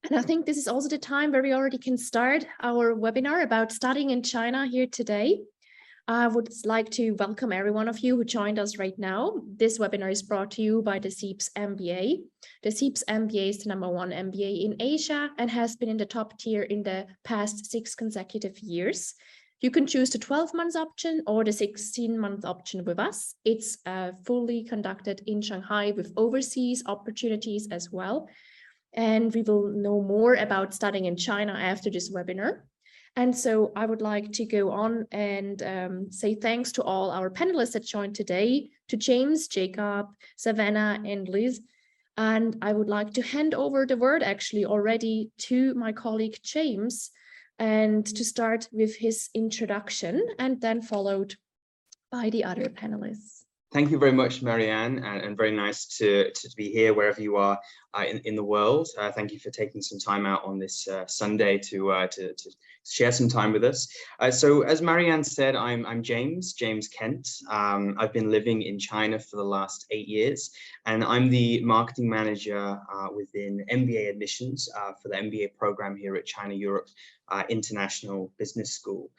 And I think this is also the time where we already can start our webinar about studying in China here today. I would like to welcome every one of you who joined us right now. This webinar is brought to you by the CEIBS MBA. The CEIBS MBA is the #1 MBA in Asia and has been in the top tier in the past 6 consecutive years. You can choose the 12-month option or the 16-month option with us. It's fully conducted in Shanghai with overseas opportunities as well. And we will know more about studying in China after this webinar. And so I would like to go on and say thanks to all our panelists that joined today, to James, Jacob, Savannah, and Lize. And I would like to hand over the word actually already to my colleague James, and to start with his introduction and then followed by the other panelists. Thank you very much, Marianne, and very nice to be here wherever you are in the world. Thank you for taking some time out on this Sunday to share some time with us. So as Marianne said, I'm James Kent. I've been living in China for the last 8 years, and I'm the marketing manager within MBA admissions for the MBA program here at China Europe International Business School.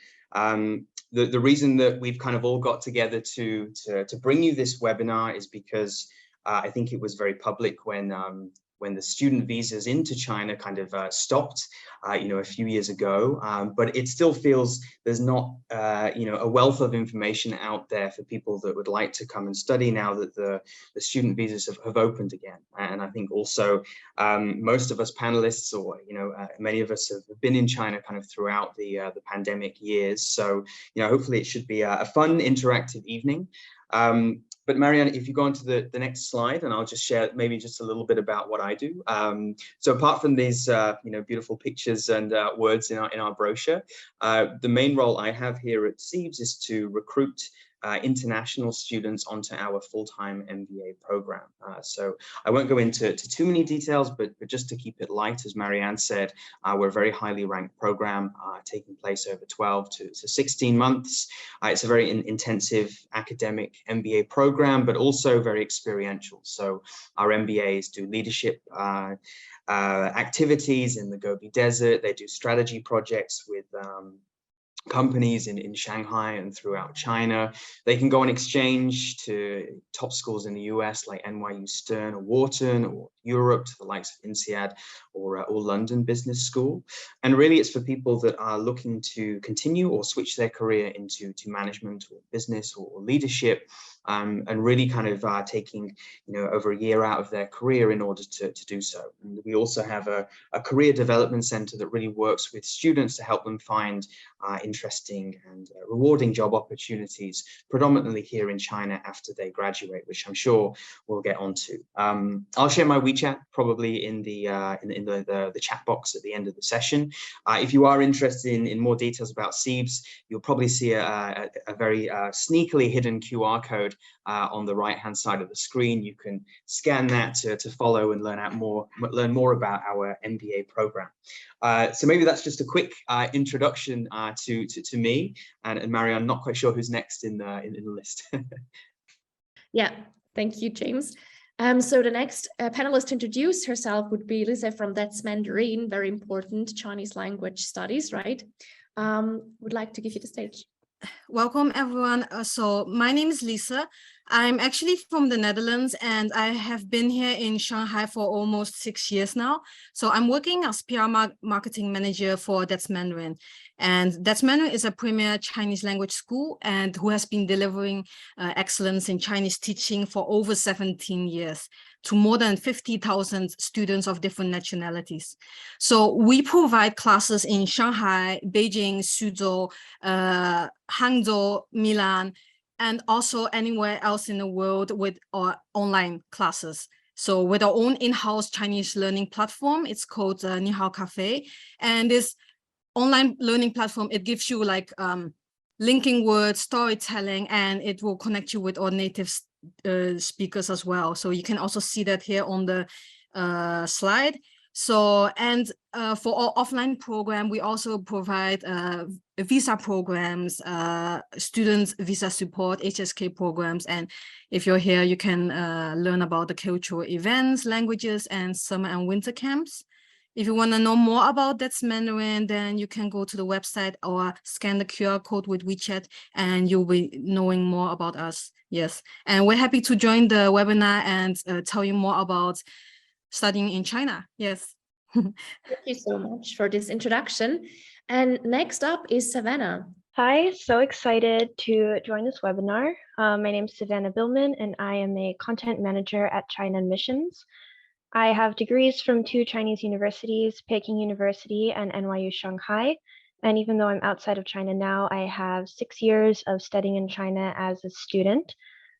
The reason that we've kind of all got together to bring you this webinar is because I think it was very public when the student visas into China kind of stopped, a few years ago. But it still feels there's not, a wealth of information out there for people that would like to come and study now that the student visas have opened again. And I think also most of us panelists, or many of us have been in China kind of throughout the pandemic years. So hopefully it should be a fun, interactive evening. But Marianne, if you go on to the next slide, and I'll just share maybe just a little bit about what I do. So apart from these, beautiful pictures and words in our brochure, the main role I have here at CEIBS is to recruit international students onto our full-time MBA program. So I won't go into too many details, but just to keep it light, as Marianne said, we're a very highly ranked program taking place over 12 to 16 months. It's a very intensive academic MBA program, but also very experiential. So our MBAs do leadership activities in the Gobi Desert. They do strategy projects with companies in Shanghai and throughout China. They can go on exchange to top schools in the US like NYU Stern or Wharton, or Europe to the likes of INSEAD or London Business School. And really it's for people that are looking to continue or switch their career into management or business or leadership, and really kind of taking over a year out of their career in order to do so. And we also have a career development center that really works with students to help them find interesting and rewarding job opportunities, predominantly here in China after they graduate, which I'm sure we'll get onto. I'll share my WeChat probably in the chat box at the end of the session. If you are interested in more details about CEIBS, you'll probably see a very sneakily hidden QR code on the right-hand side of the screen. You can scan that to follow and learn more about our MBA program. So maybe that's just a quick introduction to me and Marianne. I'm not quite sure who's next in the list. Yeah, thank you, James. So the next panelist to introduce herself would be Lize from That's Mandarin, very important Chinese language studies, right? Would like to give you the stage. Welcome, everyone. So my name is Lize. I'm actually from the Netherlands, and I have been here in Shanghai for almost 6 years now. So I'm working as PR marketing manager for That's Mandarin. And That's Mandarin is a premier Chinese language school and who has been delivering excellence in Chinese teaching for over 17 years to more than 50,000 students of different nationalities. So we provide classes in Shanghai, Beijing, Suzhou, Hangzhou, Milan, and also anywhere else in the world with our online classes. So with our own in-house Chinese learning platform, it's called Nihao Cafe. And this online learning platform, it gives you like linking words, storytelling, and it will connect you with our native speakers as well. So you can also see that here on the slide. So, and for our offline program, we also provide visa programs, students visa support, HSK programs. And if you're here, you can learn about the cultural events, languages, and summer and winter camps. If you want to know more about That's Mandarin, then you can go to the website or scan the QR code with WeChat and you'll be knowing more about us. Yes. And we're happy to join the webinar and tell you more about studying in China. Yes. Thank you so much for this introduction. And next up is Savannah. Hi, so excited to join this webinar. My name is Savannah Billman, and I am a content manager at China Admissions. I have degrees from 2 Chinese universities, Peking University and NYU Shanghai. And even though I'm outside of China now, I have 6 years of studying in China as a student.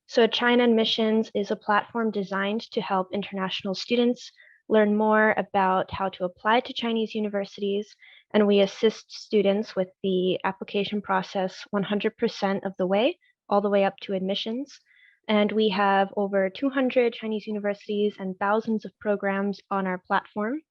So China Admissions is a platform designed to help international students learn more about how to apply to Chinese universities, and we assist students with the application process 100% of the way, all the way up to admissions. And we have over 200 Chinese universities and thousands of programs on our platform.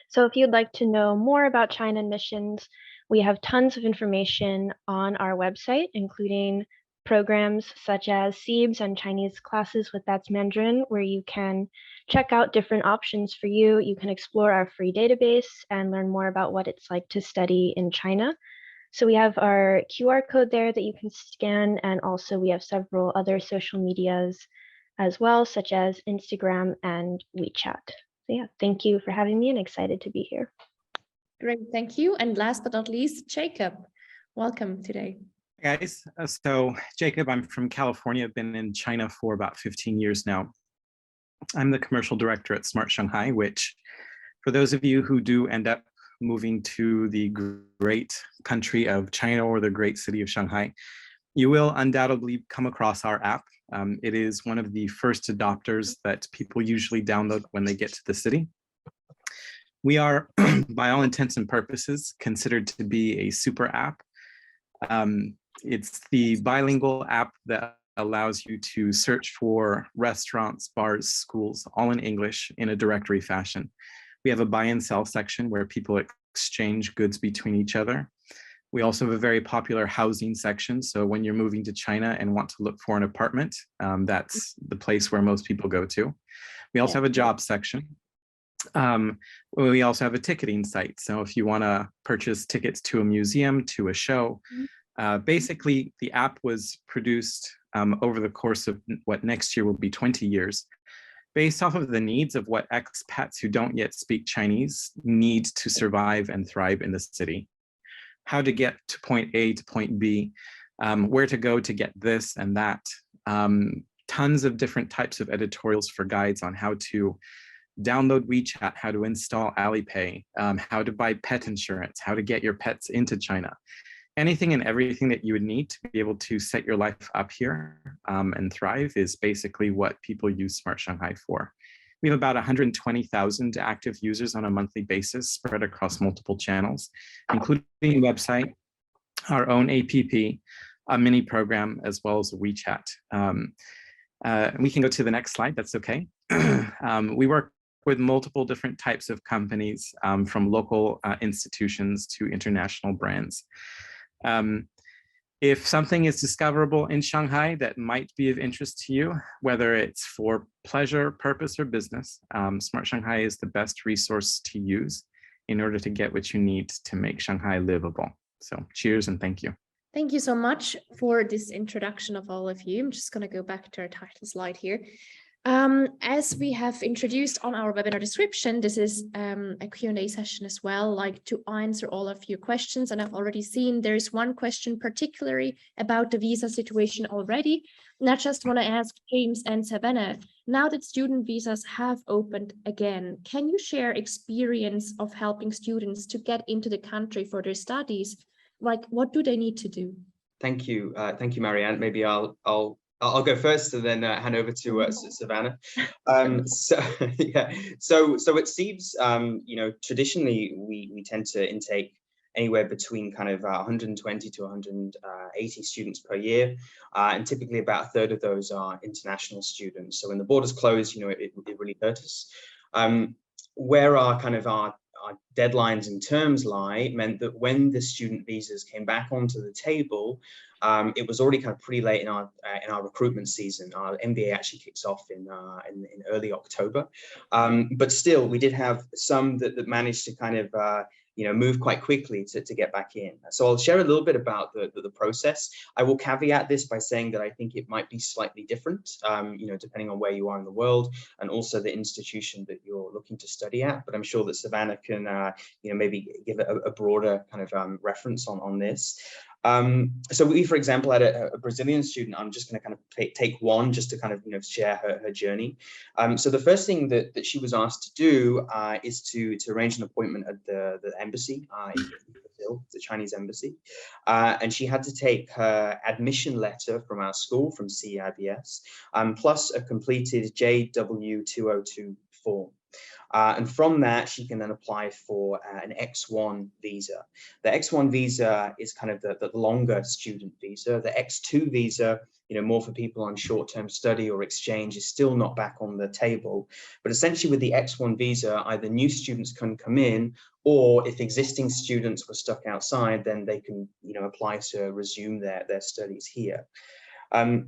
So if you'd like to know more about China Admissions, we have tons of information on our website, including programs such as CEIBS and Chinese classes with That's Mandarin, where you can check out different options for you. You can explore our free database and learn more about what it's like to study in China. So we have our QR code there that you can scan, and also we have several other social medias as well, such as Instagram and WeChat. So yeah, thank you for having me and excited to be here. Great, thank you. And last but not least, Jacob, welcome today. Hi guys, so Jacob, I'm from California. I've been in China for about 15 years now. I'm the commercial director at SmartShanghai, which for those of you who do end up moving to the great country of China or the great city of Shanghai, you will undoubtedly come across our app. It is one of the first adopters that people usually download when they get to the city. We are, by all intents and purposes, considered to be a super app. It's the bilingual app that allows you to search for restaurants, bars, schools, all in English in a directory fashion. We have a buy and sell section where people exchange goods between each other. We also have a very popular housing section. So when you're moving to China and want to look for an apartment, that's the place where most people go to. We also have a job section. We also have a ticketing site. So if you want to purchase tickets to a museum, to a show, basically the app was produced over the course of what next year will be 20 years, based off of the needs of what expats who don't yet speak Chinese need to survive and thrive in the city. How to get to point A to point B, where to go to get this and that. Tons of different types of editorials for guides on how to download WeChat, how to install Alipay, how to buy pet insurance, how to get your pets into China. Anything and everything that you would need to be able to set your life up here and thrive is basically what people use SmartShanghai for. We have about 120,000 active users on a monthly basis spread across multiple channels, including a website, our own app, a mini program, as well as WeChat. We can go to the next slide, that's okay. We work with multiple different types of companies, from local institutions to international brands. If something is discoverable in Shanghai that might be of interest to you, whether it's for pleasure, purpose, or business, SmartShanghai is the best resource to use in order to get what you need to make Shanghai livable. So cheers and thank you. Thank you so much for this introduction of all of you. I'm just going to go back to our title slide here. As we have introduced on our webinar description, this is a Q&A session as well, like to answer all of your questions. And I've already seen there's one question particularly about the visa situation already. And I just want to ask James and Savannah, now that student visas have opened again, can you share experience of helping students to get into the country for their studies? Like, what do they need to do? Thank you, Marianne. Maybe I'll go first and then hand over to Savannah. So at CEIBS, you know, traditionally we tend to intake anywhere between kind of 120 to 180 students per year, and typically about a third of those are international students. So when the borders closed, you know, it really hurt us. Where our deadlines and terms lie meant that when the student visas came back onto the table, it was already kind of pretty late in our recruitment season. Our MBA actually kicks off in early October, but still we did have some that managed to kind of move quite quickly to get back in. So I'll share a little bit about the process. I will caveat this by saying that I think it might be slightly different, depending on where you are in the world and also the institution that you're looking to study at. But I'm sure that Savannah can, maybe give a broader kind of reference on this. So we, for example, had a Brazilian student. I'm just going to kind of take one just to kind of share her journey. So the first thing that she was asked to do is to arrange an appointment at the embassy in Brazil, the Chinese embassy, and she had to take her admission letter from our school, from CEIBS, plus a completed JW202 form. And from that, she can then apply for an X1 visa. The X1 visa is kind of the longer student visa. The X2 visa, more for people on short-term study or exchange, is still not back on the table. But essentially with the X1 visa, either new students can come in, or if existing students were stuck outside, then they can apply to resume their studies here.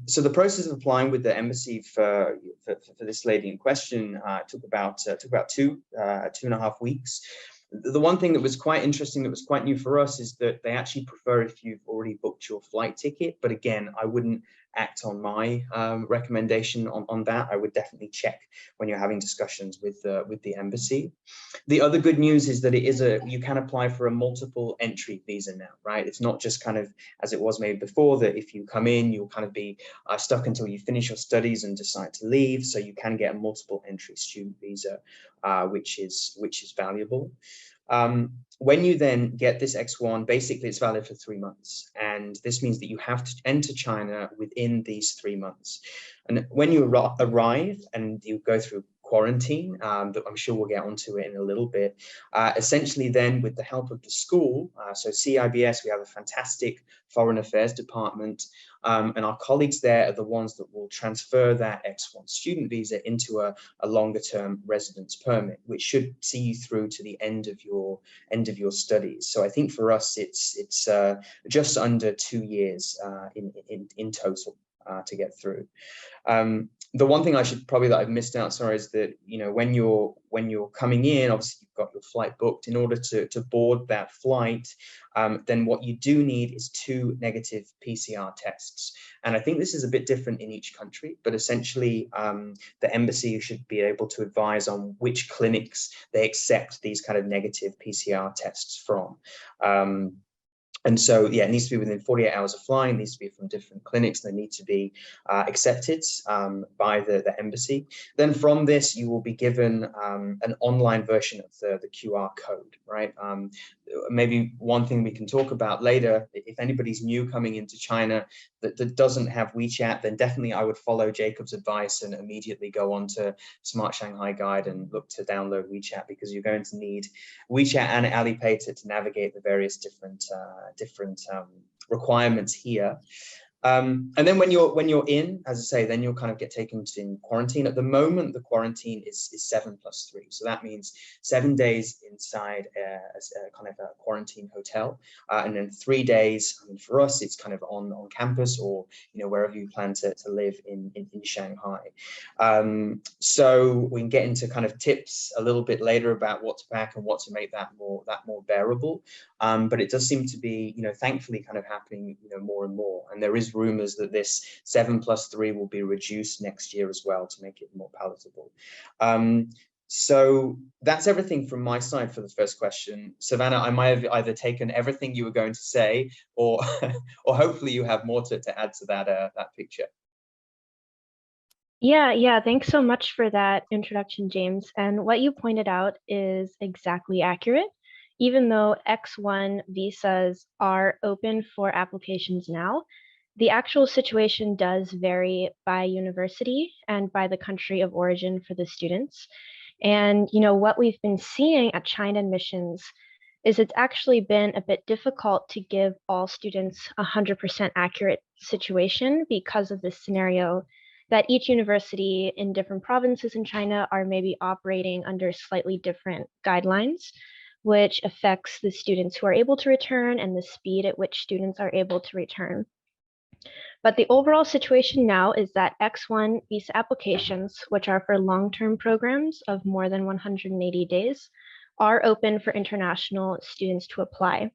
So the process of applying with the embassy for this lady in question took about 2.5 weeks. The one thing that was quite interesting, that was quite new for us, is that they actually prefer if you've already booked your flight ticket. But again, I wouldn't act on my recommendation on that. I would definitely check when you're having discussions with the embassy. The other good news is that you can apply for a multiple entry visa now, right? It's not just kind of as it was maybe before, that if you come in, you'll kind of be stuck until you finish your studies and decide to leave. So you can get a multiple entry student visa, which is valuable. When you then get this X1, basically it's valid for 3 months. And this means that you have to enter China within these 3 months. And when you arrive and you go through quarantine, that I'm sure we'll get onto it in a little bit, essentially then with the help of the school, so CEIBS, we have a fantastic foreign affairs department, and our colleagues there are the ones that will transfer that X1 student visa into a longer term residence permit, which should see you through to the end of your studies. So I think for us, it's just under 2 years in total to get through. The one thing that I've missed out, sorry, is that when you're coming in, obviously you've got your flight booked. In order to board that flight, then what you do need is 2 negative PCR tests. And I think this is a bit different in each country, but essentially the embassy should be able to advise on which clinics they accept these kind of negative PCR tests from. And so, yeah, it needs to be within 48 hours of flying, needs to be from different clinics. They need to be accepted by the embassy. Then from this, you will be given an online version of the QR code, right? Maybe one thing we can talk about later, if anybody's new coming into China that doesn't have WeChat, then definitely I would follow Jacob's advice and immediately go on to SmartShanghai Guide and look to download WeChat, because you're going to need WeChat and Alipay to navigate the various different requirements here. And then when you're in, as I say, then you'll kind of get taken to quarantine. At the moment, the quarantine is 7+3. So that means 7 days inside a kind of a quarantine hotel, and then 3 days. I mean, for us, it's kind of on campus, or wherever you plan to live in Shanghai. So we can get into kind of tips a little bit later about what to pack and what to make that more bearable. But it does seem to be, thankfully, kind of happening, more and more. And there is rumors that this 7+3 will be reduced next year as well to make it more palatable. So that's everything from my side for the first question. Savannah, I might have either taken everything you were going to say, or or hopefully you have more to add to that picture. Yeah, thanks so much for that introduction, James. And what you pointed out is exactly accurate. Even though X1 visas are open for applications now, the actual situation does vary by university and by the country of origin for the students. And what we've been seeing at China admissions is it's actually been a bit difficult to give all students 100% accurate situation, because of this scenario that each university in different provinces in China are maybe operating under slightly different guidelines. which affects the students who are able to return and the speed at which students are able to return. But the overall situation now is that X1 visa applications, which are for long-term programs of more than 180 days, are open for international students to apply.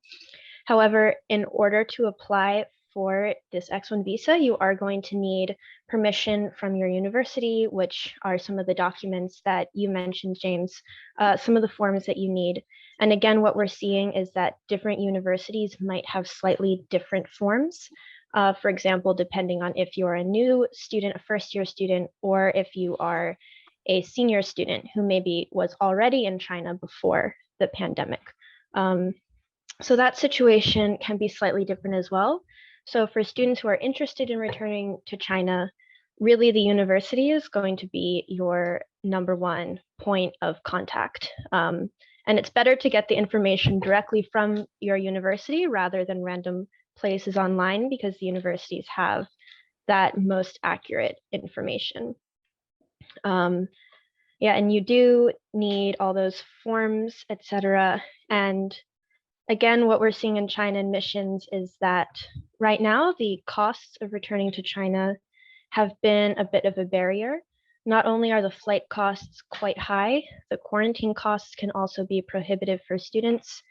However, in order to apply for this X1 visa, you are going to need permission from your university, which are some of the documents that you mentioned, James, some of the forms that you need. And again, what we're seeing is that different universities might have slightly different forms. For example, depending on if you're a new student, a first-year student, or if you are a senior student who maybe was already in China before the pandemic. So that situation can be slightly different as well. So for students who are interested in returning to China, really the university is going to be your #1 point of contact. And it's better to get the information directly from your university rather than random places online, because the universities have that most accurate information. Yeah, and you do need all those forms, etc. And again, what we're seeing in China admissions is that right now the costs of returning to China have been a bit of a barrier. Not only are the flight costs quite high, the quarantine costs can also be prohibitive for students.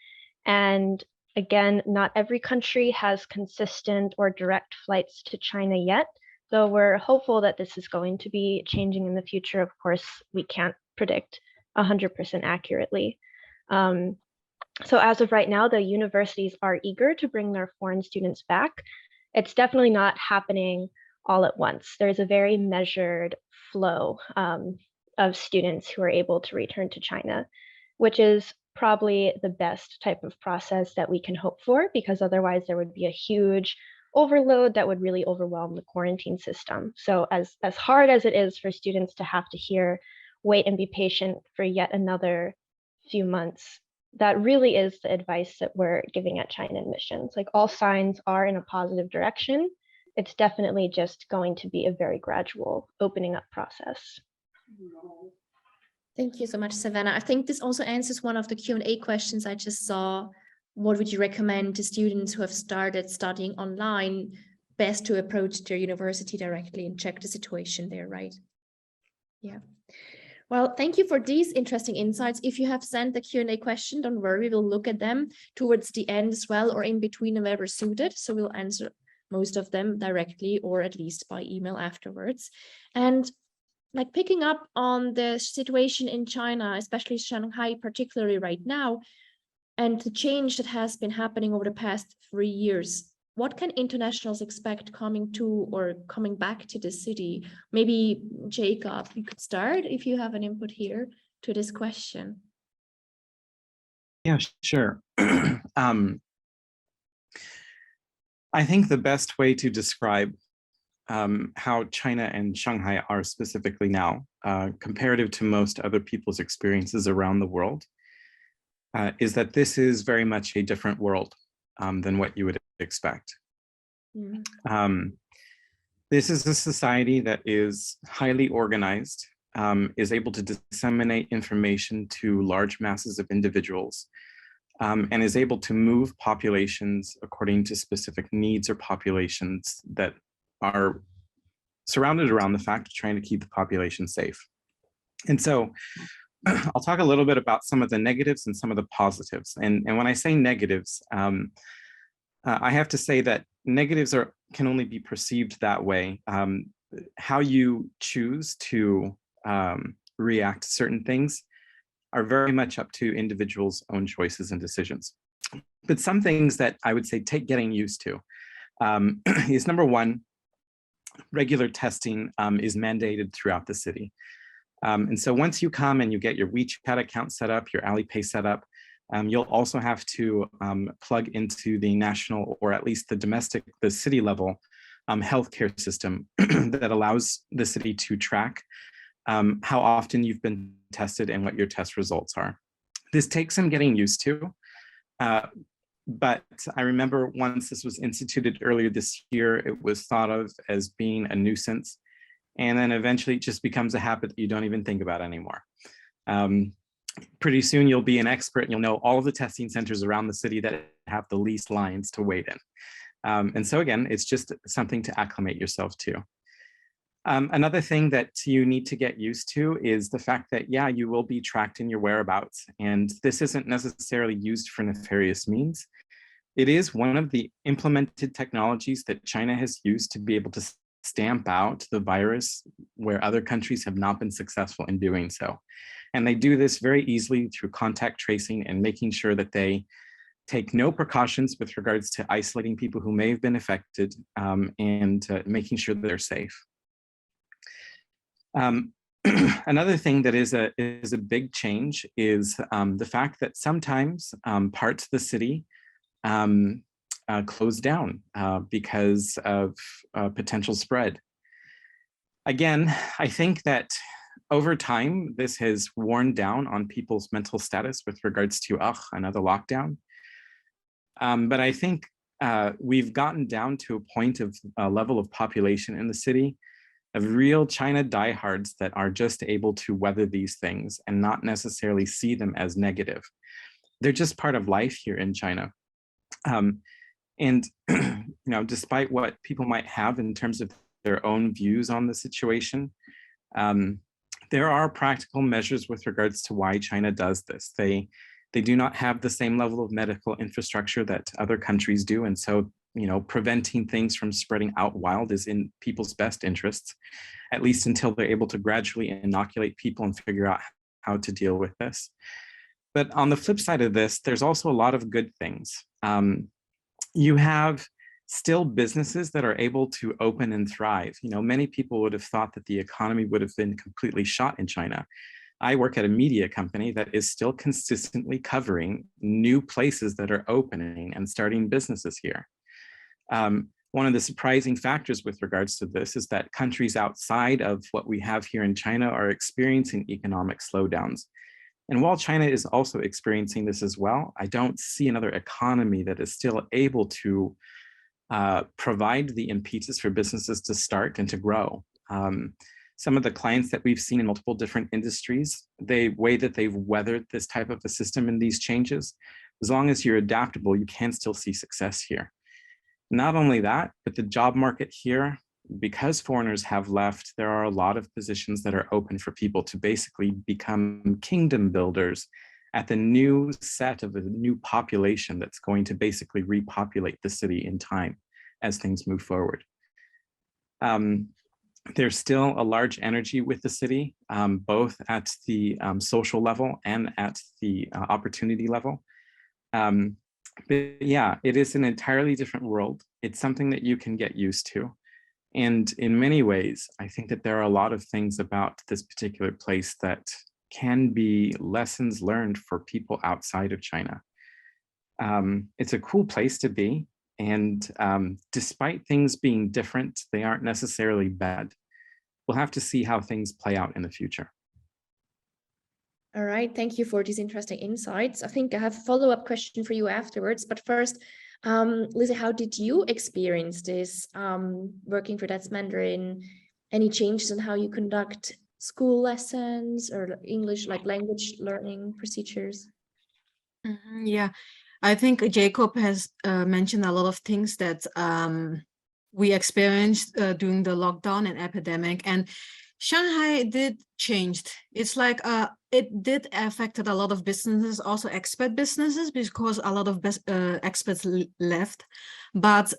And again, not every country has consistent or direct flights to China yet, though we're hopeful that this is going to be changing in the future. Of course, we can't predict 100% accurately. So as of right now, the universities are eager to bring their foreign students back. It's definitely not happening all at once. There's a very measured flow of students who are able to return to China, which is probably the best type of process that we can hope for, because otherwise there would be a huge overload that would really overwhelm the quarantine system. So as hard as it is for students to have to wait and be patient for yet another few months, that really is the advice that we're giving at China Admissions. Like, all signs are in a positive direction. It's definitely just going to be a very gradual opening up process. Thank you so much, Savannah. I think this also answers one of the Q&A questions I just saw. What would you recommend to students who have started studying online? Best to approach their university directly and check the situation there, right? Yeah. Well, thank you for these interesting insights. If you have sent the Q&A question, don't worry, we'll look at them towards the end as well, or in between whenever suited. So we'll answer most of them directly, or at least by email afterwards. And like, picking up on the situation in China, especially Shanghai, particularly right now, and the change that has been happening over the past 3 years, what can internationals expect coming to or coming back to the city? Maybe Jacob, you could start if you have an input here to this question. Yeah, sure. I think the best way to describe how China and Shanghai are specifically now, comparative to most other people's experiences around the world, is that this is very much a different world than what you would expect. This is a society that is highly organized, is able to disseminate information to large masses of individuals, and is able to move populations according to specific needs or populations that are surrounded around the fact of trying to keep the population safe. And so I'll talk a little bit about some of the negatives and some of the positives. And when I say negatives, I have to say that negatives can only be perceived that way. How you choose to react to certain things are very much up to individuals' own choices and decisions. But some things that I would say take getting used to is, number one, regular testing is mandated throughout the city. And so once you come and you get your WeChat account set up, your Alipay set up, you'll also have to plug into the national, or at least the city level healthcare system that allows the city to track how often you've been tested and what your test results are. This takes some getting used to, but I remember once this was instituted earlier this year, it was thought of as being a nuisance. And then eventually it just becomes a habit that you don't even think about anymore. pretty soon you'll be an expert and you'll know all of the testing centers around the city that have the least lines to wait in. And so again, it's just something to acclimate yourself to. Another thing that you need to get used to is the fact that, yeah, you will be tracked in your whereabouts, and this isn't necessarily used for nefarious means. It is one of the implemented technologies that China has used to be able to stamp out the virus where other countries have not been successful in doing so. And they do this very easily through contact tracing and making sure that they take no precautions with regards to isolating people who may have been affected, and making sure that they're safe. Another thing that is a big change is the fact that sometimes parts of the city close down because of potential spread. Again, I think that over time, this has worn down on people's mental status with regards to, another lockdown. But I think we've gotten down to a point of level of population in the city of real China diehards that are just able to weather these things and not necessarily see them as negative. They're just part of life here in China. And despite what people might have in terms of their own views on the situation, there are practical measures with regards to why China does this. They do not have the same level of medical infrastructure that other countries do, and so preventing things from spreading out wild is in people's best interests, at least until they're able to gradually inoculate people and figure out how to deal with this. But on the flip side of this, there's also a lot of good things. You have still businesses that are able to open and thrive. Many people would have thought that the economy would have been completely shot in China. I work at a media company that is still consistently covering new places that are opening and starting businesses here. One of the surprising factors with regards to this is that countries outside of what we have here in China are experiencing economic slowdowns. And while China is also experiencing this as well, I don't see another economy that is still able to provide the impetus for businesses to start and to grow. Some of the clients that we've seen in multiple different industries, the way that they've weathered this type of a system and these changes, as long as you're adaptable, you can still see success here. Not only that, but the job market here, because foreigners have left, there are a lot of positions that are open for people to basically become kingdom builders at the new set of a new population that's going to basically repopulate the city in time as things move forward. There's still a large energy with the city, both at the social level and at the opportunity level. But yeah, it is an entirely different world. It's something that you can get used to. And in many ways, I think that there are a lot of things about this particular place that can be lessons learned for people outside of China. It's a cool place to be. And despite things being different, they aren't necessarily bad. We'll have to see how things play out in the future. All right, thank you for these interesting insights. I think I have a follow-up question for you afterwards, but first, Lize, how did you experience this working for That's Mandarin? Any changes in how you conduct school lessons or English, like language learning procedures? Yeah, I think Jacob has mentioned a lot of things that we experienced during the lockdown and epidemic, and Shanghai did changed. It's like it did affected a lot of businesses, also expat businesses, because a lot of expats left. But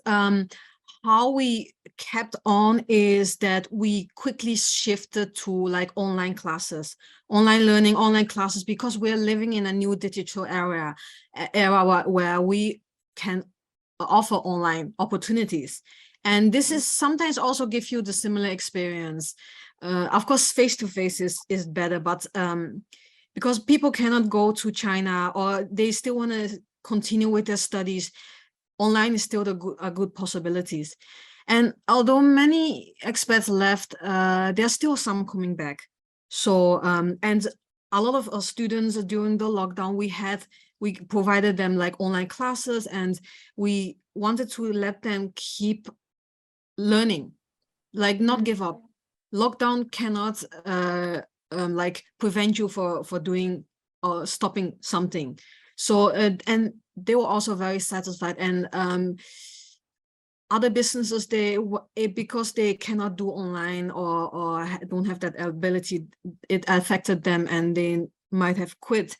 how we kept on is that we quickly shifted to like online classes, online learning, online classes, because we're living in a new digital era where we can offer online opportunities. And this is sometimes also give you the similar experience. Of course, face-to-face is better, but because people cannot go to China or they still want to continue with their studies, online is still a good possibilities. And although many expats left, there are still some coming back. So, and a lot of our students during the lockdown, we provided them like online classes, and we wanted to let them keep learning, like not give up. Lockdown cannot like prevent you for doing stopping something. So and they were also very satisfied. And other businesses, because they cannot do online or don't have that ability, it affected them and they might have quit.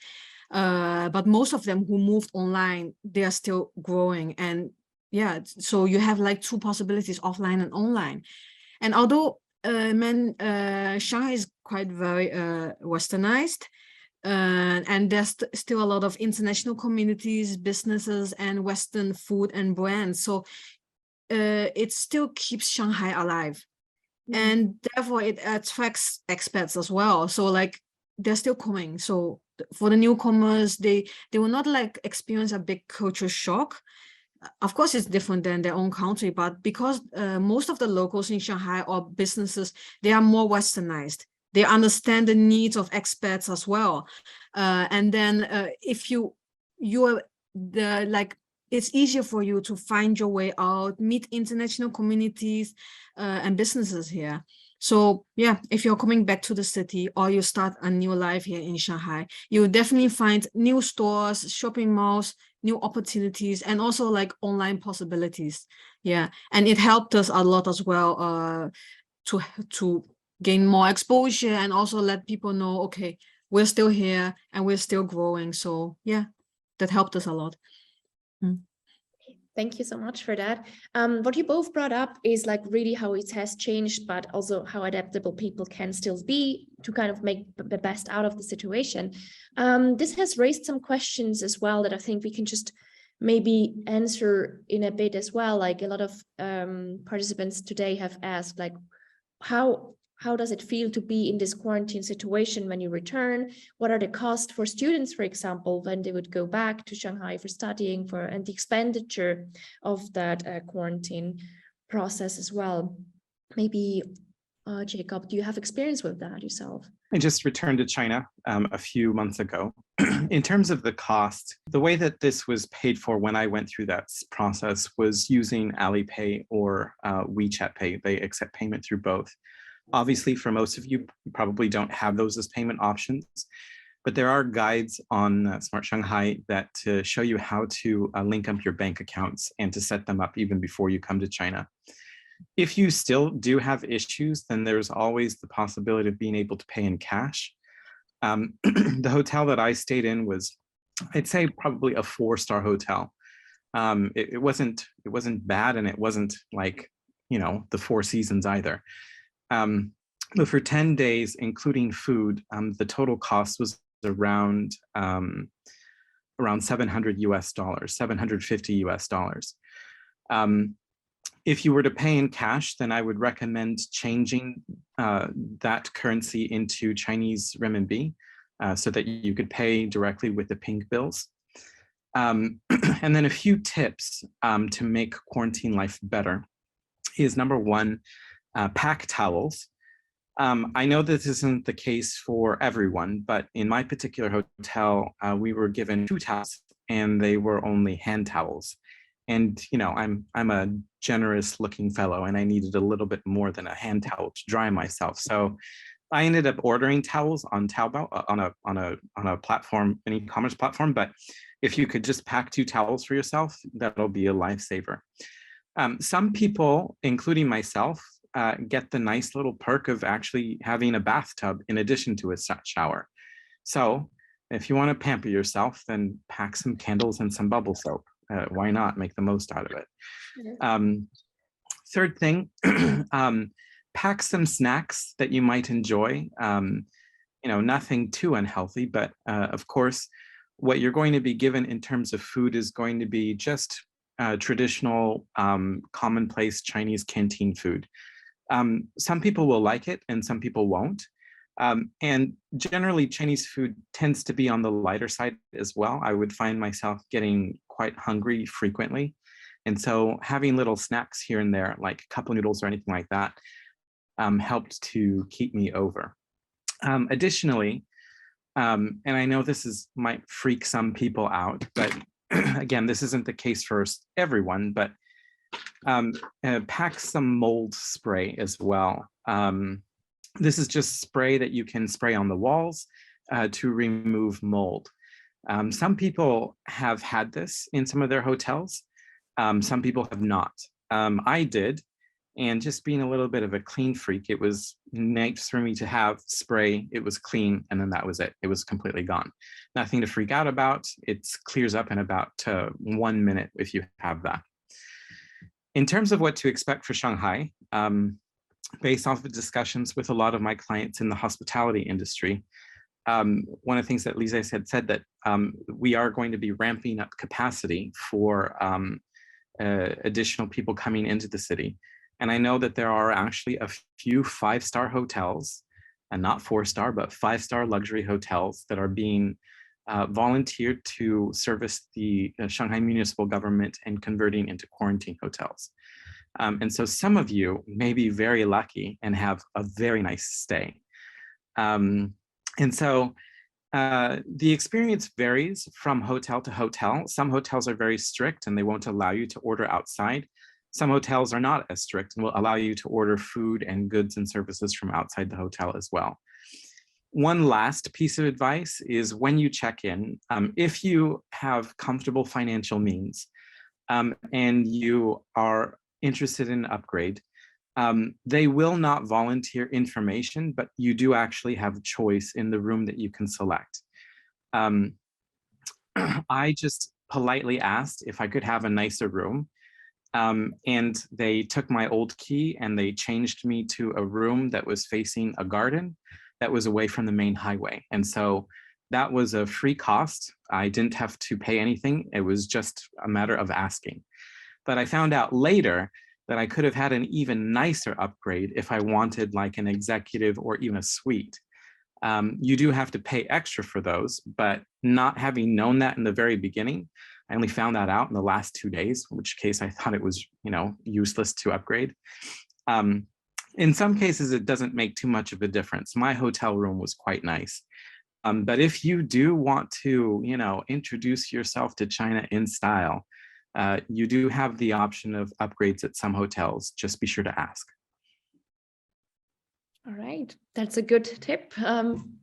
But most of them who moved online, they are still growing. And yeah, so you have like two possibilities, offline and online. And although Shanghai is quite very westernized, and there's still a lot of international communities, businesses, and Western food and brands. So it still keeps Shanghai alive. And therefore it attracts expats as well. So like they're still coming. So for the newcomers, they will not like experience a big culture shock. Of course, it's different than their own country, but because most of the locals in Shanghai or businesses, they are more westernized. They understand the needs of expats as well. And then if you're like, it's easier for you to find your way out, meet international communities and businesses here. So yeah, if you're coming back to the city or you start a new life here in Shanghai, you will definitely find new stores, shopping malls, new opportunities, and also like online possibilities. Yeah, and it helped us a lot as well to gain more exposure and also let people know, okay, we're still here and we're still growing. So yeah, that helped us a lot. Thank you so much for that. What you both brought up is like really how it has changed, but also how adaptable people can still be to kind of make the best out of the situation. This has raised some questions as well that I think we can just maybe answer in a bit as well. Like a lot of participants today have asked, like, how does it feel to be in this quarantine situation when you return? What are the costs for students, for example, when they would go back to Shanghai for studying, and the expenditure of that quarantine process as well? Maybe, Jacob, do you have experience with that yourself? I just returned to China a few months ago. In terms of the cost, the way that this was paid for when I went through that process was using Alipay or WeChat Pay. They accept payment through both. Obviously, for most of you, probably don't have those as payment options, but there are guides on Smart Shanghai that show you how to link up your bank accounts and to set them up even before you come to China. If you still do have issues, then there's always the possibility of being able to pay in cash. The hotel that I stayed in was, I'd say, probably a 4-star hotel. It wasn't bad, and it wasn't like, you know, the Four Seasons either. But for 10 days, including food, the total cost was around $700 US, $750 US. If you were to pay in cash, then I would recommend changing that currency into Chinese renminbi so that you could pay directly with the pink bills. And then a few tips to make quarantine life better is, number one, pack towels. I know this isn't the case for everyone, but in my particular hotel, we were given 2 towels and they were only hand towels. And, you know, I'm a generous looking fellow and I needed a little bit more than a hand towel to dry myself. So I ended up ordering towels on Taobao on a platform, an e-commerce platform. But if you could just pack 2 towels for yourself, that'll be a lifesaver. Some people, including myself, get the nice little perk of actually having a bathtub in addition to a shower. So if you want to pamper yourself, then pack some candles and some bubble soap. Why not make the most out of it? Third thing, pack some snacks that you might enjoy. You know, nothing too unhealthy, but of course, what you're going to be given in terms of food is going to be just traditional, commonplace Chinese canteen food. Some people will like it and some people won't. And generally, Chinese food tends to be on the lighter side as well. I would find myself getting quite hungry frequently. And so having little snacks here and there, like cup noodles or anything like that, helped to keep me over. Additionally, and I know this might freak some people out, but again, this isn't the case for everyone, but pack some mold spray as well. This is just spray that you can spray on the walls to remove mold. Some people have had this in some of their hotels. Some people have not. I did, and just being a little bit of a clean freak, it was nice for me to have spray. It was clean, and then that was it. It was completely gone. Nothing to freak out about. It clears up in about 1 minute if you have that. In terms of what to expect for Shanghai, based off of discussions with a lot of my clients in the hospitality industry, one of the things that Lize had said that we are going to be ramping up capacity for additional people coming into the city. And I know that there are actually a few 5-star hotels, and not 4-star, but 5-star luxury hotels that are being volunteered to service the Shanghai municipal government and converting into quarantine hotels. And so some of you may be very lucky and have a very nice stay. And so the experience varies from hotel to hotel. Some hotels are very strict and they won't allow you to order outside. Some hotels are not as strict and will allow you to order food and goods and services from outside the hotel as well. One last piece of advice is when you check in, if you have comfortable financial means and you are interested in an upgrade, they will not volunteer information, but you do actually have choice in the room that you can select. I just politely asked if I could have a nicer room. And they took my old key and they changed me to a room that was facing a garden that was away from the main highway. And so that was a free cost. I didn't have to pay anything. It was just a matter of asking. But I found out later that I could have had an even nicer upgrade if I wanted like an executive or even a suite. You do have to pay extra for those, but not having known that in the very beginning, I only found that out in the last 2 days, in which case I thought it was, useless to upgrade. In some cases, it doesn't make too much of a difference. My hotel room was quite nice. But if you do want to, introduce yourself to China in style, you do have the option of upgrades at some hotels. Just be sure to ask. All right, that's a good tip.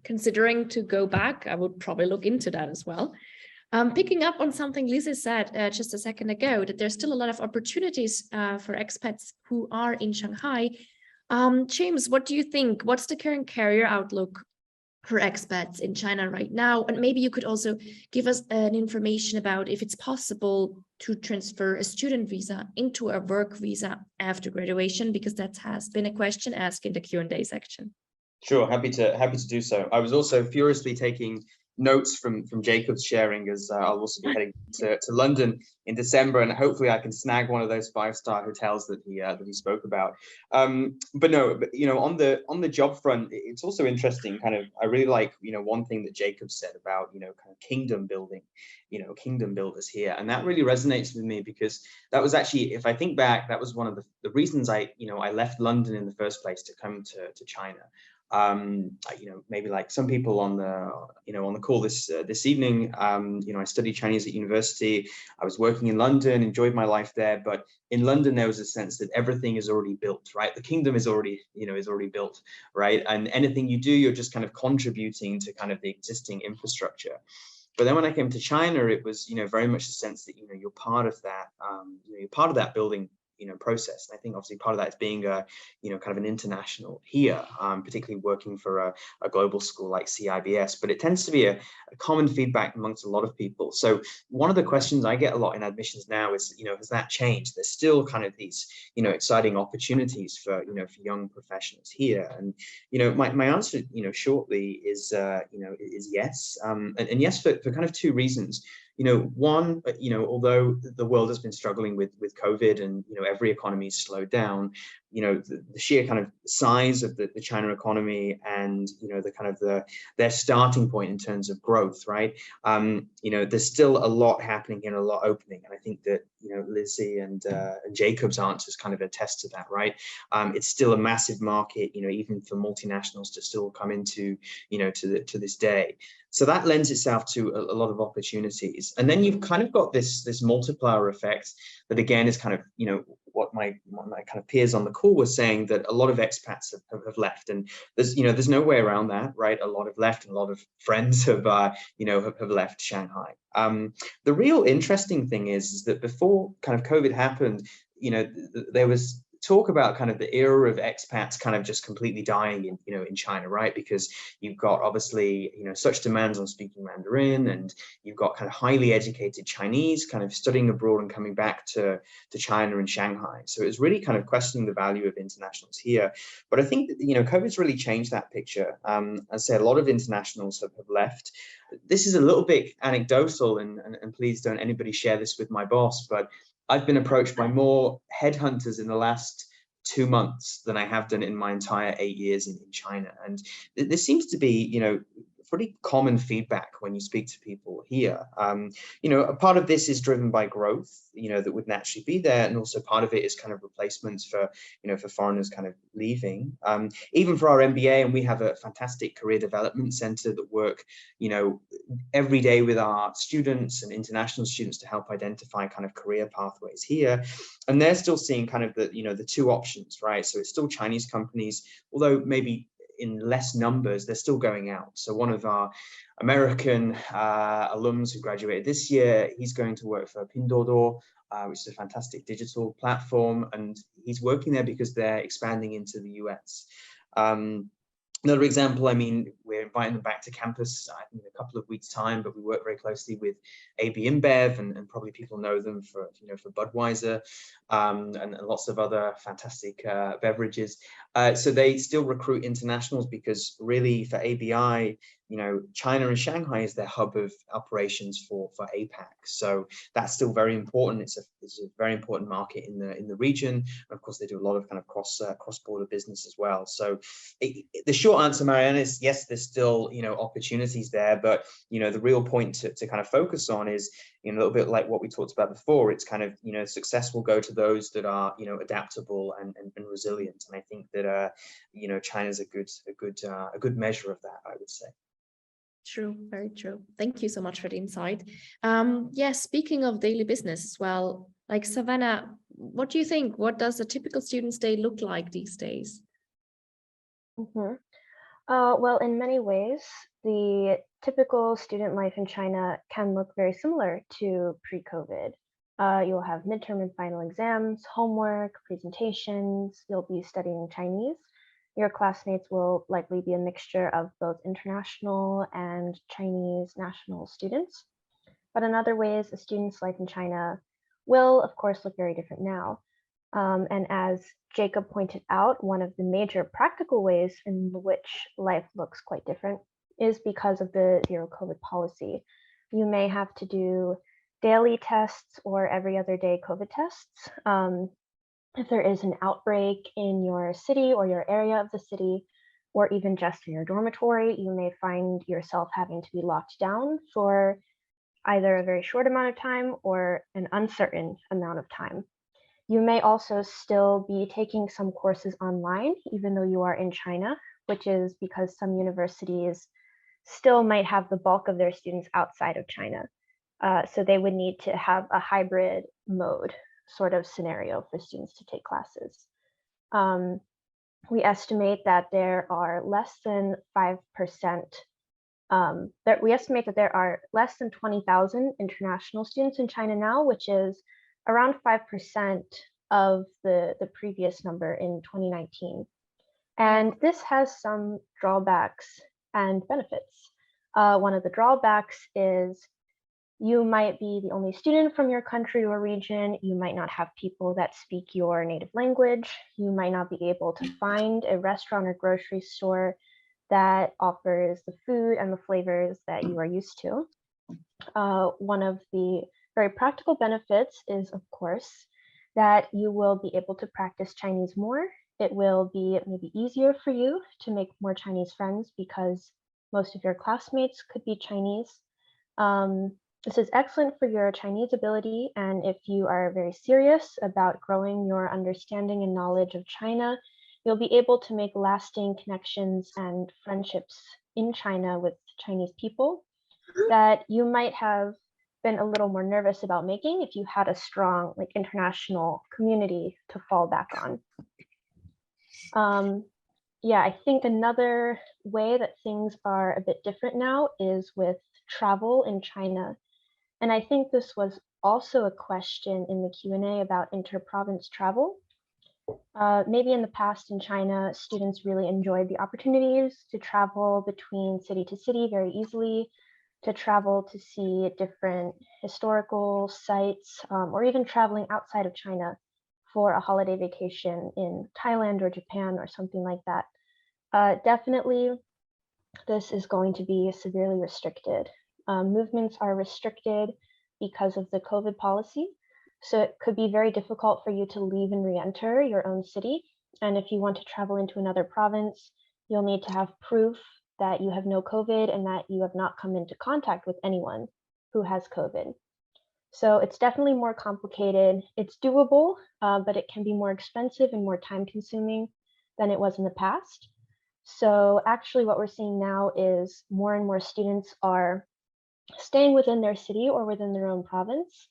Considering to go back, I would probably look into that as well. Picking up on something Lize said just a second ago, that there's still a lot of opportunities for expats who are in Shanghai. James, what do you think? What's the current career outlook for expats in China right now? And maybe you could also give us an information about if it's possible to transfer a student visa into a work visa after graduation, because that has been a question asked in the Q&A section. Sure, happy to do so. I was also furiously taking notes from Jacob's sharing, as I'll also be heading to London in December, and hopefully I can snag one of those 5-star hotels that he spoke about. But on the job front, it's also interesting. I really like one thing that Jacob said about kind of kingdom building, kingdom builders here, and that really resonates with me, because that was actually, if I think back, that was one of the reasons I left London in the first place to come to China. Maybe like some people on the call this evening, I studied Chinese at university. I was working in London, enjoyed my life there, but in London there was a sense that everything is already built, right? The kingdom is already built, right? And anything you do, you're just kind of contributing to kind of the existing infrastructure. But then when I came to China, it was very much the sense that you're part of that, you're part of that building process. And I think obviously part of that is being kind of an international here, particularly working for a global school like CEIBS, but it tends to be a common feedback amongst a lot of people. So one of the questions I get a lot in admissions now is, has that changed? There's still kind of these, exciting opportunities for young professionals here. And, my answer, shortly is yes. And yes, for kind of 2 reasons. One, although the world has been struggling with COVID and, every economy is slowed down, the sheer kind of size of the China economy and, the kind of their starting point in terms of growth, right? There's still a lot happening and a lot opening. And I think that, Lize and Jacob's answers kind of attest to that, right? It's still a massive market, even for multinationals to still come into, to this day. So that lends itself to a lot of opportunities. And then you've kind of got this multiplier effect that, again, is kind of, what my kind of peers on the call were saying, that a lot of expats have left, and there's no way around that, right? A lot have left, and a lot of friends have have left Shanghai. The real interesting thing is that before kind of COVID happened, there was talk about kind of the era of expats kind of just completely dying in China, right? Because you've got obviously such demands on speaking Mandarin, and you've got kind of highly educated Chinese kind of studying abroad and coming back to China and Shanghai. So it was really kind of questioning the value of internationals here. But I think that, COVID's really changed that picture. As I say, a lot of internationals have left. This is a little bit anecdotal, and please don't anybody share this with my boss, but I've been approached by more headhunters in the last 2 months than I have done in my entire 8 years in China. And there seems to be, pretty common feedback when you speak to people here. A part of this is driven by growth, that would naturally be there. And also part of it is kind of replacements for, for foreigners kind of leaving. Even for our MBA, and we have a fantastic career development center that work, every day with our students and international students to help identify kind of career pathways here. And they're still seeing kind of the two options, right? So it's still Chinese companies, although maybe in less numbers, they're still going out. So one of our American alums who graduated this year, he's going to work for Pinduoduo, which is a fantastic digital platform, and he's working there because they're expanding into the US. Another example, we're inviting them back to campus in a couple of weeks' time, but we work very closely with AB InBev, and probably people know them for Budweiser, and lots of other fantastic beverages. So they still recruit internationals because really for ABI, China and Shanghai is their hub of operations for APAC. So that's still very important. It's a very important market in the region. And of course, they do a lot of kind of cross-border business as well. So the short answer, Marianne, is yes, there's still opportunities there, but the real point to kind of focus on is a little bit like what we talked about before. It's kind of success will go to those that are adaptable and resilient. And I think that China's a good measure of that, I would say. True, very true. Thank you so much for the insight. Speaking of daily business as well, like Savannah, what do you think? What does a typical student's day look like these days? Well, in many ways, the typical student life in China can look very similar to pre-COVID. You'll have midterm and final exams, homework, presentations, you'll be studying Chinese. Your classmates will likely be a mixture of both international and Chinese national students. But in other ways, a student's life in China will, of course, look very different now. And as Jacob pointed out, one of the major practical ways in which life looks quite different is because of the zero COVID policy. You may have to do daily tests or every other day COVID tests. If there is an outbreak in your city or your area of the city, or even just in your dormitory, you may find yourself having to be locked down for either a very short amount of time or an uncertain amount of time. You may also still be taking some courses online, even though you are in China, which is because some universities still might have the bulk of their students outside of China. So they would need to have a hybrid mode sort of scenario for students to take classes. We estimate that there are less than 5%, we estimate that there are less than 20,000 international students in China now, which is around 5% of the previous number in 2019. And this has some drawbacks and benefits. One of the drawbacks is you might be the only student from your country or region. You might not have people that speak your native language. You might not be able to find a restaurant or grocery store that offers the food and the flavors that you are used to. One of the very practical benefits is, of course, that you will be able to practice Chinese more. It will be maybe easier for you to make more Chinese friends because most of your classmates could be Chinese. This is excellent for your Chinese ability, and if you are very serious about growing your understanding and knowledge of China, you'll be able to make lasting connections and friendships in China with Chinese people that you might have been a little more nervous about making if you had a strong like international community to fall back on. Yeah, I think another way that things are a bit different now is with travel in China. And I think this was also a question in the Q&A about inter-province travel. Maybe in the past in China, students really enjoyed the opportunities to travel between city to city very easily, to travel to see different historical sites, or even traveling outside of China for a holiday vacation in Thailand or Japan or something like that. Definitely, this is going to be severely restricted. Movements are restricted because of the COVID policy. So it could be very difficult for you to leave and re-enter your own city. And if you want to travel into another province, you'll need to have proof that you have no COVID and that you have not come into contact with anyone who has COVID. So it's definitely more complicated. It's doable, but it can be more expensive and more time consuming than it was in the past. So actually what we're seeing now is more and more students are staying within their city or within their own province,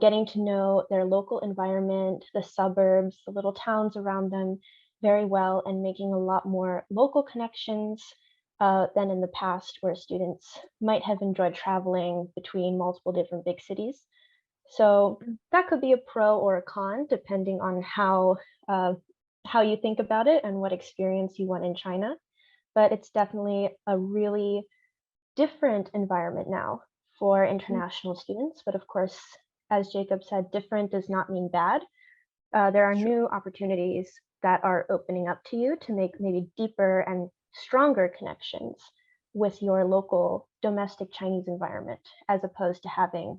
getting to know their local environment, the suburbs, the little towns around them very well, and making a lot more local connections than in the past, where students might have enjoyed traveling between multiple different big cities. So that could be a pro or a con, depending on how you think about it and what experience you want in China. But it's definitely a really different environment now for international students. But of course, as Jacob said, different does not mean bad. There are new opportunities that are opening up to you to make maybe deeper and stronger connections with your local domestic Chinese environment, as opposed to having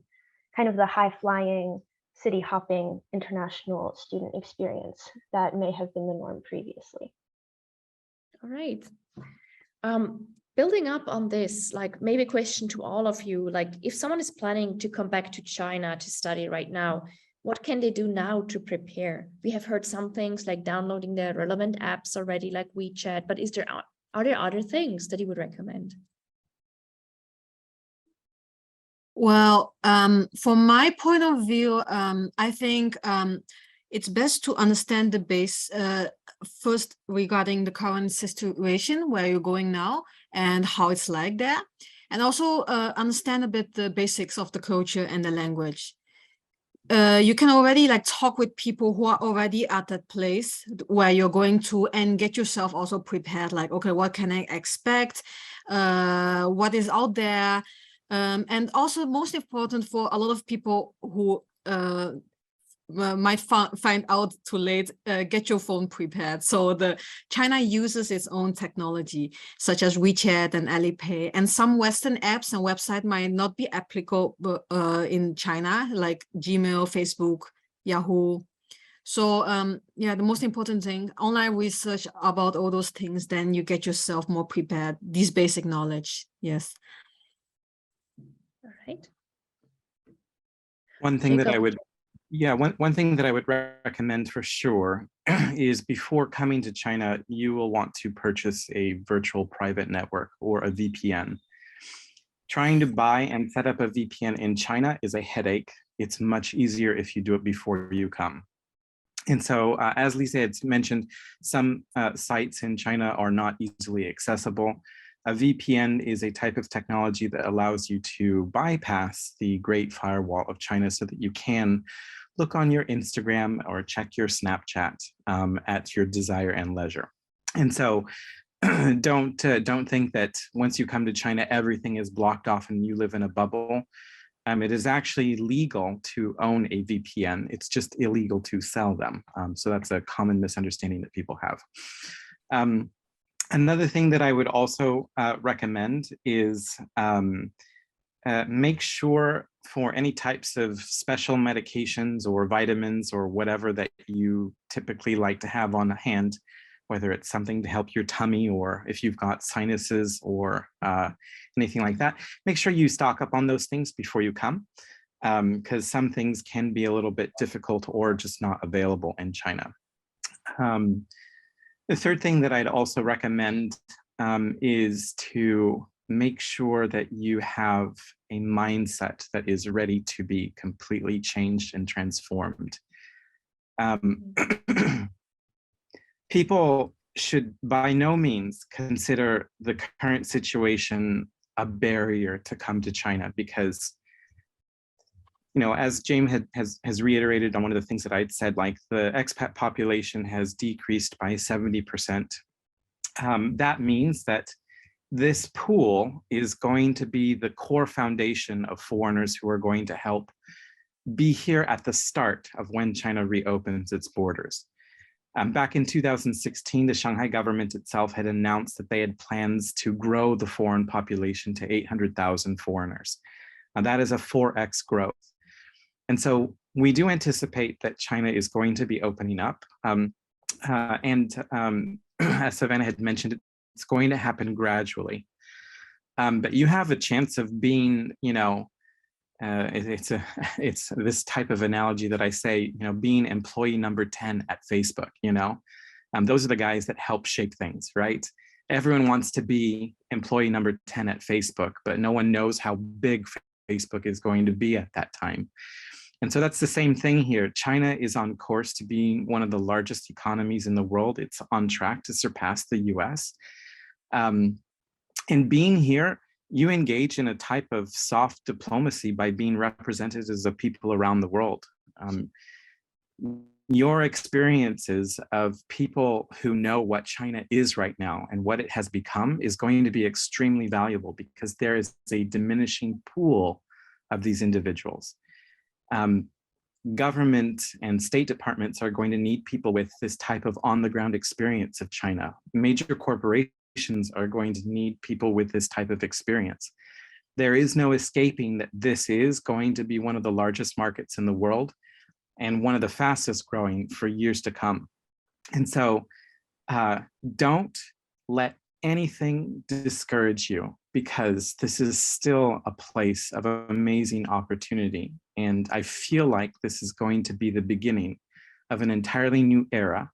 kind of the high-flying, city-hopping international student experience that may have been the norm previously. All right. Building up on this, like maybe a question to all of you, like if someone is planning to come back to China to study right now, what can they do now to prepare? We have heard some things like downloading the relevant apps already, like WeChat, but are there other things that you would recommend? Well, from my point of view, I think it's best to understand the base first regarding the current situation where you're going now and how it's like there, and also understand a bit the basics of the culture and the language. You can already like talk with people who are already at that place where you're going to, and get yourself also prepared, like, okay, what can I expect? What is out there? And also most important for a lot of people who might find out too late, get your phone prepared. So China uses its own technology, such as WeChat and Alipay, and some Western apps and websites might not be applicable in China, like Gmail, Facebook, Yahoo. So yeah, the most important thing, online research about all those things, then you get yourself more prepared, these basic knowledge. Yes. All right. One thing that I Jacob. would, yeah, one thing that I would recommend for sure is before coming to China, you will want to purchase a virtual private network or a VPN. Trying to buy and set up a VPN in China is a headache. It's much easier if you do it before you come. And so, as Lize had mentioned, some sites in China are not easily accessible. A VPN is a type of technology that allows you to bypass the Great Firewall of China so that you can look on your Instagram or check your Snapchat at your desire and leisure. And so don't think that once you come to China, everything is blocked off and you live in a bubble. It is actually legal to own a VPN. It's just illegal to sell them. So that's a common misunderstanding that people have. Another thing that I would also recommend is make sure for any types of special medications or vitamins or whatever that you typically like to have on hand, whether it's something to help your tummy or if you've got sinuses or anything like that, make sure you stock up on those things before you come, because some things can be a little bit difficult or just not available in China. The third thing that I'd also recommend is to make sure that you have a mindset that is ready to be completely changed and transformed. People should by no means consider the current situation a barrier to come to China, because, you know, as James has reiterated on one of the things that I'd said, like the expat population has decreased by 70%. That means that this pool is going to be the core foundation of foreigners who are going to help be here at the start of when China reopens its borders. Back in 2016, the Shanghai government itself had announced that they had plans to grow the foreign population to 800,000 foreigners. Now that is a 4x growth. And so we do anticipate that China is going to be opening up. As Savannah had mentioned, it's going to happen gradually. But you have a chance of being, you know, it's this type of analogy that I say, you know, being employee number 10 at Facebook, you know, those are the guys that help shape things, right? Everyone wants to be employee number 10 at Facebook, but no one knows how big Facebook is going to be at that time. And so that's the same thing here. China is on course to being one of the largest economies in the world. It's on track to surpass the US. And being here, you engage in a type of soft diplomacy by being representatives of people around the world. Your experiences of people who know what China is right now and what it has become is going to be extremely valuable, because there is a diminishing pool of these individuals. Government and state departments are going to need people with this type of on-the-ground experience of China. Major corporations are going to need people with this type of experience. There is no escaping that this is going to be one of the largest markets in the world and one of the fastest growing for years to come. And so don't let anything discourage you, because this is still a place of amazing opportunity. And I feel like this is going to be the beginning of an entirely new era.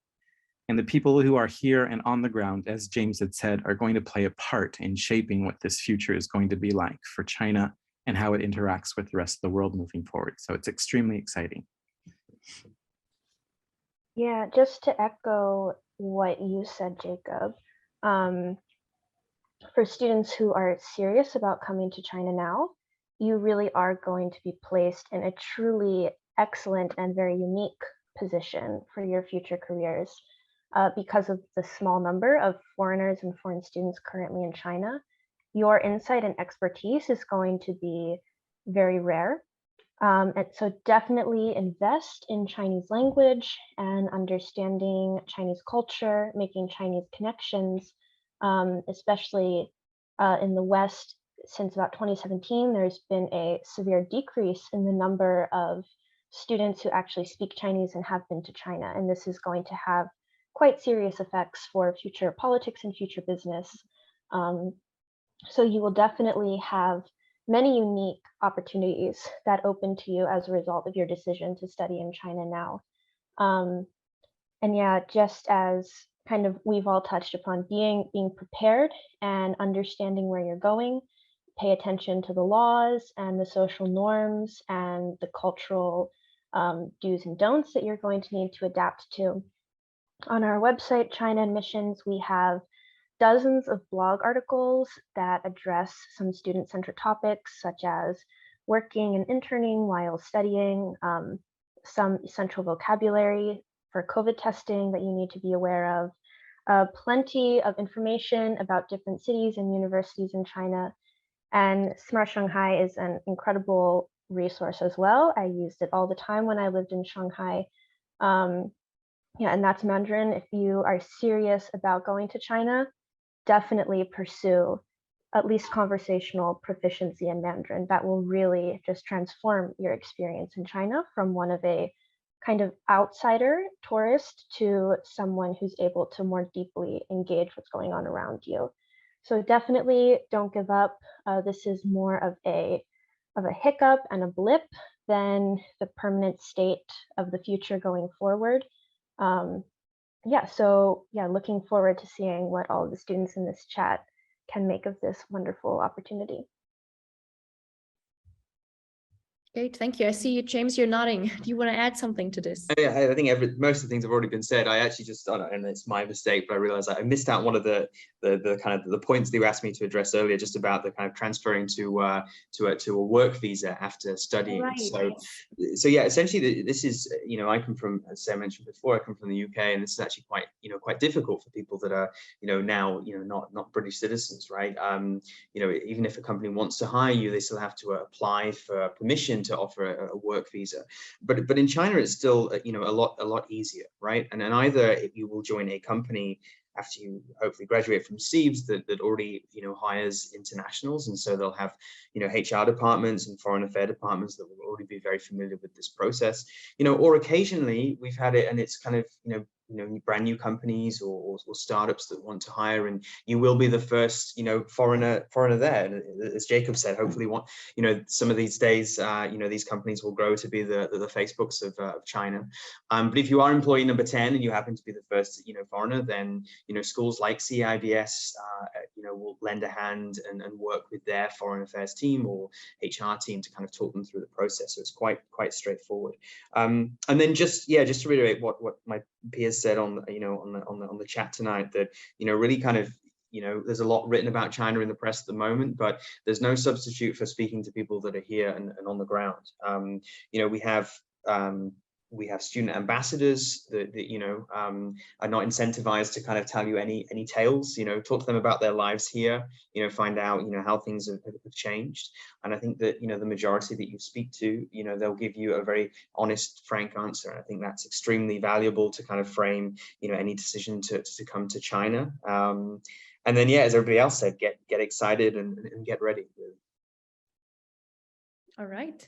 And the people who are here and on the ground, as James had said, are going to play a part in shaping what this future is going to be like for China and how it interacts with the rest of the world moving forward. So it's extremely exciting. Yeah, just to echo what you said, Jacob, for students who are serious about coming to China now, you really are going to be placed in a truly excellent and very unique position for your future careers because of the small number of foreigners and foreign students currently in China. Your insight and expertise is going to be very rare. And so definitely invest in Chinese language and understanding Chinese culture, making Chinese connections, especially in the West. Since about 2017, there's been a severe decrease in the number of students who actually speak Chinese and have been to China. And this is going to have quite serious effects for future politics and future business. So you will definitely have many unique opportunities that open to you as a result of your decision to study in China now. And yeah, just as kind of we've all touched upon, being prepared and understanding where you're going, pay attention to the laws and the social norms and the cultural do's and don'ts that you're going to need to adapt to. On our website, China Admissions, we have dozens of blog articles that address some student-centered topics, such as working and interning while studying, some essential vocabulary for COVID testing that you need to be aware of, plenty of information about different cities and universities in China. And Smart Shanghai is an incredible resource as well. I used it all the time when I lived in Shanghai. Yeah, and that's Mandarin. If you are serious about going to China, definitely pursue at least conversational proficiency in Mandarin. That will really just transform your experience in China from one of a kind of outsider tourist to someone who's able to more deeply engage what's going on around you. So definitely don't give up. This is more of a hiccup and a blip than the permanent state of the future going forward. Yeah, so yeah, looking forward to seeing what all of the students in this chat can make of this wonderful opportunity. Great, thank you. I see you, James, you're nodding. Do you want to add something to this? I think most of the things have already been said. I actually just, and it's my mistake, but I realized I missed out one of the kind of the points that you asked me to address earlier, just about the kind of transferring to a work visa after studying. Right. So yeah, essentially this is, I come from, as I mentioned before, I come from the UK, and this is actually quite difficult for people that are, now, not British citizens, right? Even if a company wants to hire you, they still have to apply for permission to offer a work visa. But in China, it's still, a lot easier, right? And then either you will join a company after you hopefully graduate from CEIBS that already, hires internationals. And so they'll have, HR departments and foreign affairs departments that will already be very familiar with this process, or occasionally we've had it and it's kind of, brand new companies or startups that want to hire, and you will be the first, foreigner there. And as Jacob said, hopefully some of these days, these companies will grow to be the Facebooks of China. But if you are employee number 10 and you happen to be the first, foreigner, then, schools like CEIBS, will lend a hand and work with their foreign affairs team or HR team to kind of talk them through the process. So it's quite straightforward. And then just to reiterate what my peers said on the chat tonight, that really kind of there's a lot written about China in the press at the moment, but there's no substitute for speaking to people that are here and on the ground. We have student ambassadors that are not incentivized to kind of tell you any tales. Talk to them about their lives here. Find out how things have changed. And I think that the majority that you speak to, they'll give you a very honest, frank answer. And I think that's extremely valuable to kind of frame any decision to come to China. And then as everybody else said, get excited and get ready. All right.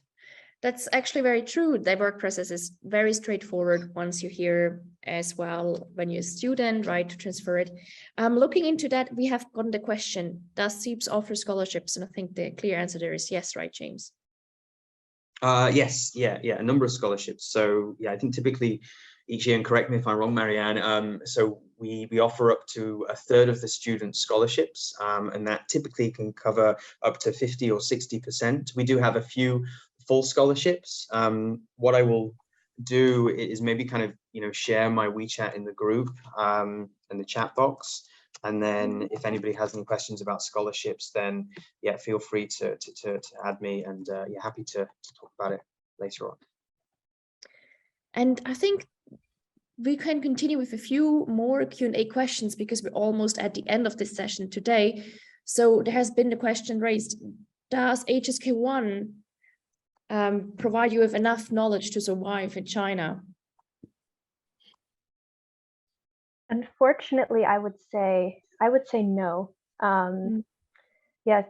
That's actually very true. The work process is very straightforward once you're here as well when you're a student, right, to transfer it. Looking into that, we have gotten the question, does CEIBS offer scholarships? And I think the clear answer there is yes, right, James? Yes, a number of scholarships. So I think typically each year, and correct me if I'm wrong, Marianne, so we offer up to a third of the student scholarships, and that typically can cover up to 50 or 60%. We do have a few full scholarships. What I will do is maybe kind of share my WeChat in the group and the chat box, and then if anybody has any questions about scholarships, then feel free to add me, and happy to talk about it later on. And I think we can continue with a few more Q&A questions because we're almost at the end of this session today. So there has been the question raised, does HSK1 provide you with enough knowledge to survive in China? Unfortunately, I would say no.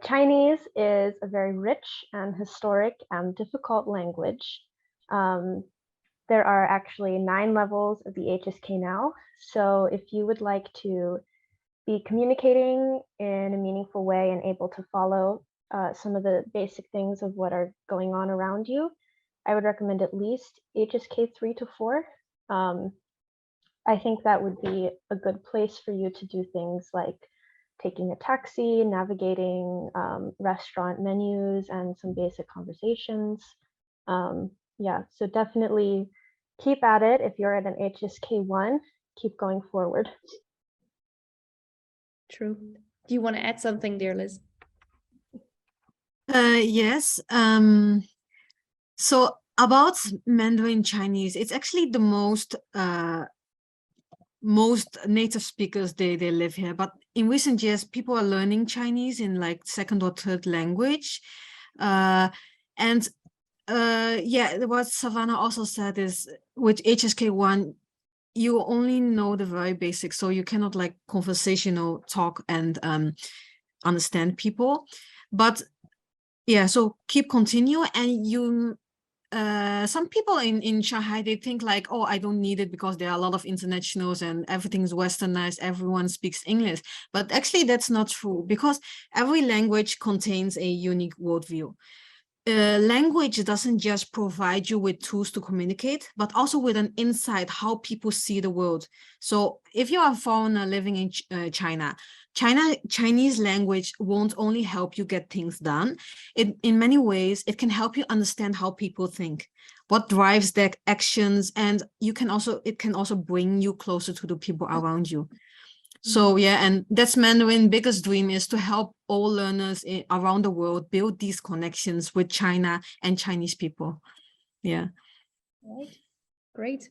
Chinese is a very rich and historic and difficult language. There are actually 9 levels of the HSK now. So if you would like to be communicating in a meaningful way and able to follow some of the basic things of what are going on around you, I would recommend at least HSK 3 to 4. I think that would be a good place for you to do things like taking a taxi, navigating restaurant menus, and some basic conversations. So definitely keep at it. If you're at an HSK 1, keep going forward. True. Do you want to add something, dear Liz? Yes. So about Mandarin Chinese, it's actually the most native speakers they live here. But in recent years, people are learning Chinese in like second or third language. What Savannah also said is with HSK1, you only know the very basics, so you cannot like conversational talk and understand people. But so continue, and you some people in Shanghai, they think like, oh, I don't need it because there are a lot of internationals and everything's westernized, everyone speaks English. But actually that's not true, because every language contains a unique worldview. Language doesn't just provide you with tools to communicate, but also with an insight how people see the world. So if you are a foreigner living in China, Chinese language won't only help you get things done. In many ways, it can help you understand how people think, what drives their actions, and it can also bring you closer to the people around you. So yeah, and that's Mandarin's biggest dream, is to help all learners around the world build these connections with China and Chinese people. Yeah. Right. Great.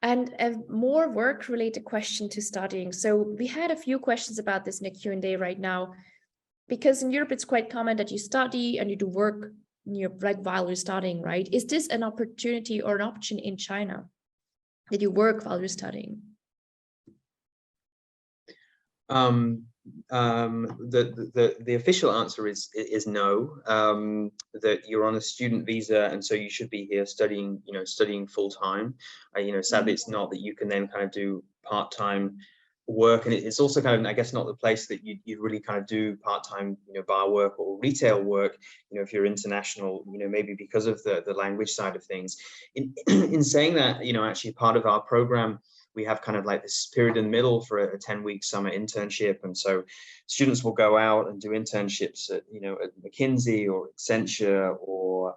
And a more work-related question to studying. So we had a few questions about this in the Q&A right now, because in Europe, it's quite common that you study and you do work while you're studying, right? Is this an opportunity or an option in China that you work while you're studying? The official answer is no. That you're on a student visa, and so you should be here studying, studying full time. Sadly, it's not that you can then kind of do part-time work, and it's also kind of, I guess, not the place that you really kind of do part-time, bar work or retail work. If you're international, maybe because of the language side of things. In saying that, actually part of our program, we have kind of like this period in the middle for a 10-week summer internship. And so students will go out and do internships at, at McKinsey or Accenture or,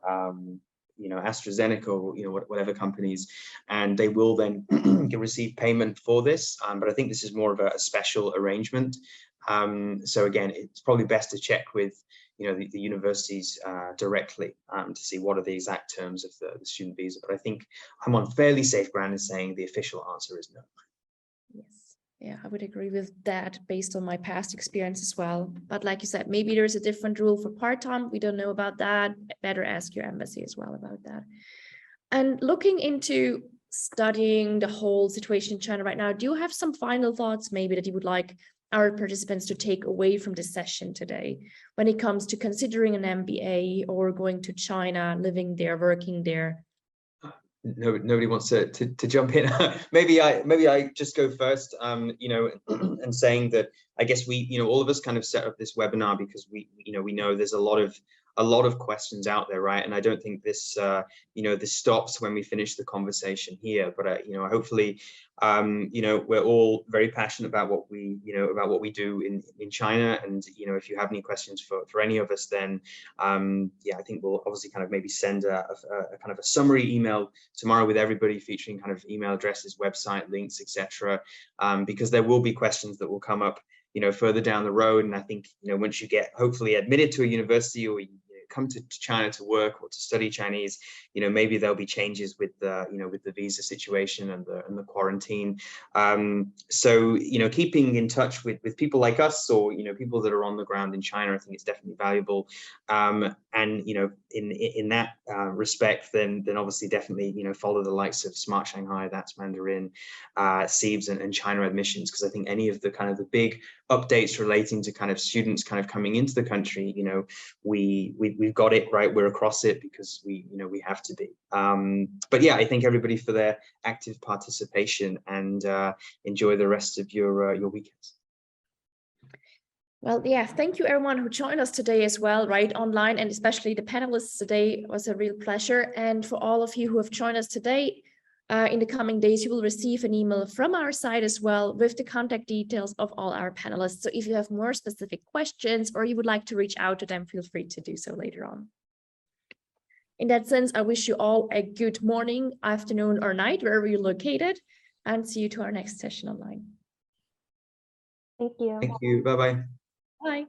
AstraZeneca or, whatever companies, and they will then receive payment for this. But I think this is more of a special arrangement. So again, it's probably best to check with, the universities directly to see what are the exact terms of the student visa. But I think I'm on fairly safe ground in saying the official answer is no. Yes, yeah, I would agree with that based on my past experience as well. But like you said, maybe there's a different rule for part-time. We don't know about that. Better ask your embassy as well about that. And looking into studying the whole situation in China right now, do you have some final thoughts maybe that you would like our participants to take away from this session today when it comes to considering an MBA or going to China, living there, working there? Nobody wants to jump in. maybe I just go first, and saying that I guess we, all of us kind of set up this webinar because we know there's a lot of questions out there, right? And I don't think this, this stops when we finish the conversation here, but hopefully, we're all very passionate about what we, about what we do in China. And, if you have any questions for any of us, then, yeah, I think we'll obviously kind of maybe send a kind of a summary email tomorrow with everybody, featuring kind of email addresses, website links, etc. Because there will be questions that will come up, further down the road. And I think, once you get hopefully admitted to a university or you come to China to work or to study Chinese, maybe there'll be changes with the, with the visa situation and the quarantine. So, keeping in touch with people like us or, people that are on the ground in China, I think it's definitely valuable. And, in that respect, then obviously definitely, follow the likes of SmartShanghai, that's Mandarin, CEIBS and China admissions, because I think any of the kind of the big updates relating to kind of students kind of coming into the country, we've got it right. We're across it because we have to be. But yeah, I thank everybody for their active participation, and enjoy the rest of your weekends. Well, yeah, thank you everyone who joined us today as well, right, online, and especially the panelists today. It was a real pleasure. And for all of you who have joined us today, in the coming days, you will receive an email from our side as well with the contact details of all our panelists. So if you have more specific questions or you would like to reach out to them, feel free to do so later on. In that sense, I wish you all a good morning, afternoon, or night, wherever you're located, and see you to our next session online. Thank you. Thank you. Bye-bye. Bye.